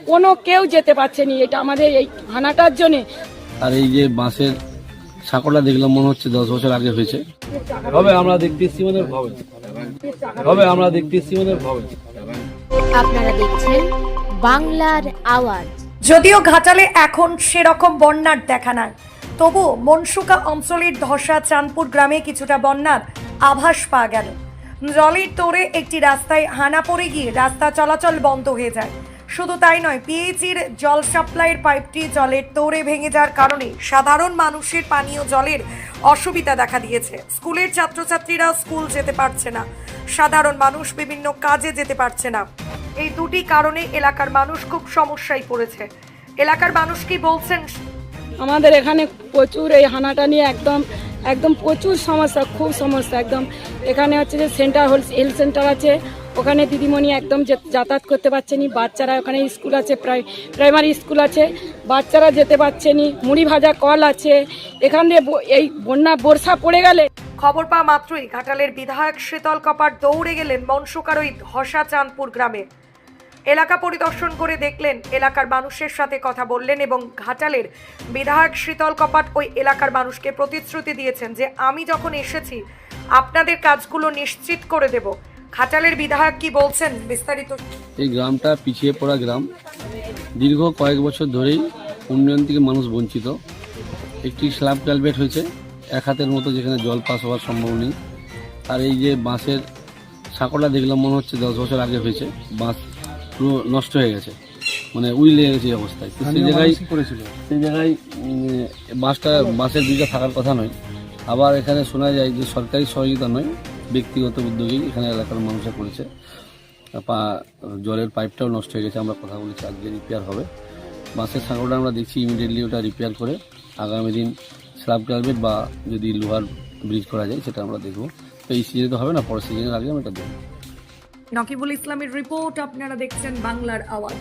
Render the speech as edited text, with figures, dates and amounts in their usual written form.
কোনো কেউ যেতে পারছেনি, এটা আমাদের এই হানাটার জন্য। আর এই যে বাঁশের সাঁকোটা দেখলাম মনে হচ্ছে 10 বছর আগে হয়েছে। হবে আমরা দেখতে এসছি মানে হবে আমরা দেখতে এসছি মানে হবে। আপনারা দেখছেন বাংলার আওয়াজ। যদিও ঘাটালে এখন সেরকম বন্যার দেখা নাই, তবু মনসুকা অঞ্চলের ধসা চাঁদপুর গ্রামে কিছুটা বন্যার আভাস পাওয়া গেল। জলের তোড়ে একটি রাস্তায় হানা পড়ে গিয়ে রাস্তা চলাচল বন্ধ হয়ে যায়। শুধু তাই নয়, পিএইচির জল সাপ্লাইয়ের পাইপটি জলের তোড়ে ভেঙে যাওয়ার কারণে সাধারণ মানুষের পানীয় জলের অসুবিধা দেখা দিয়েছে। স্কুলের ছাত্রছাত্রীরা স্কুল যেতে পারছে না, সাধারণ মানুষ বিভিন্ন কাজে যেতে পারছে না। এই দুটি কারণে এলাকার মানুষ খুব সমস্যায় পড়েছে। এলাকার মানুষ কি বলছেন? আমাদের এখানে প্রচুর এই হানাটা নিয়ে একদম একদম প্রচুর সমস্যা, খুব সমস্যা একদম। এখানে হচ্ছে যে সেন্টার হেলথ সেন্টার আছে, ওখানে দিদিমণি একদম যাতায়াত করতে পারছেনি। বাচ্চারা ওখানে স্কুল আছে, প্রাইমারি স্কুল আছে, বাচ্চারা যেতে পারছেনি। মুড়ি ভাজা কল আছে। এখান দিয়ে এই বর্ষা পড়ে গেলে খবর পাওয়া মাত্রই ঘাটালের বিধায়ক শীতল কপাট দৌড়ে গেলেন মনসুকার ওই ধসা চাঁদপুর গ্রামে। এলাকা পরিদর্শন করে দেখলেন, এলাকার মানুষের সাথে কথা বললেন এবং ঘাটালের বিধায়ক শীতল কপাট ওই এলাকার মানুষকে প্রতিশ্রুতি দিয়েছেন যে আমি যখন এসেছি আপনাদের কাজগুলো নিশ্চিত করে দেব। ঘাটালের বিধায়ক কি বলছেন বিস্তারিত। এই গ্রামটা পিছিয়ে পড়া গ্রাম, দীর্ঘ কয়েক বছর ধরেই উন্নয়ন থেকে মানুষ বঞ্চিত। একটি স্ল্যাব কালভেট হয়েছে 1 হাতের মতো, যেখানে জল পাস হওয়ার সম্ভব নেই। আর এই যে বাঁশের সাঁকোটা দেখলাম মনে হচ্ছে 10 বছর আগে হয়েছে। বাঁশ পুরো নষ্ট হয়ে গেছে, মানে উইল লেগে গেছে এই অবস্থায়। তো সেই জায়গায় বাঁশের বীজটা থাকার কথা নয়। আবার এখানে শোনা যায় যে সরকারি সহযোগিতা নয়, ব্যক্তিগত উদ্যোগেই এখানে এলাকার মানুষরা করেছে। জলের পাইপটাও নষ্ট হয়ে গেছে, আমরা কথা বলেছি আজকে রিপেয়ার হবে। বাঁশের সাঁকোটা আমরা দেখছি ইমিডিয়েটলি ওটা রিপেয়ার করে আগামী দিন স্ল্যাব কালভেট বা যদি লোহার ব্রিজ করা যায় সেটা আমরা দেখবো। তো এই সিজনে তো হবে না, পরের সিজনের আগে আমরা এটা দেখবো। নকিবুল ইসলামের রিপোর্ট, আপনারা দেখছেন বাংলার আওয়াজ।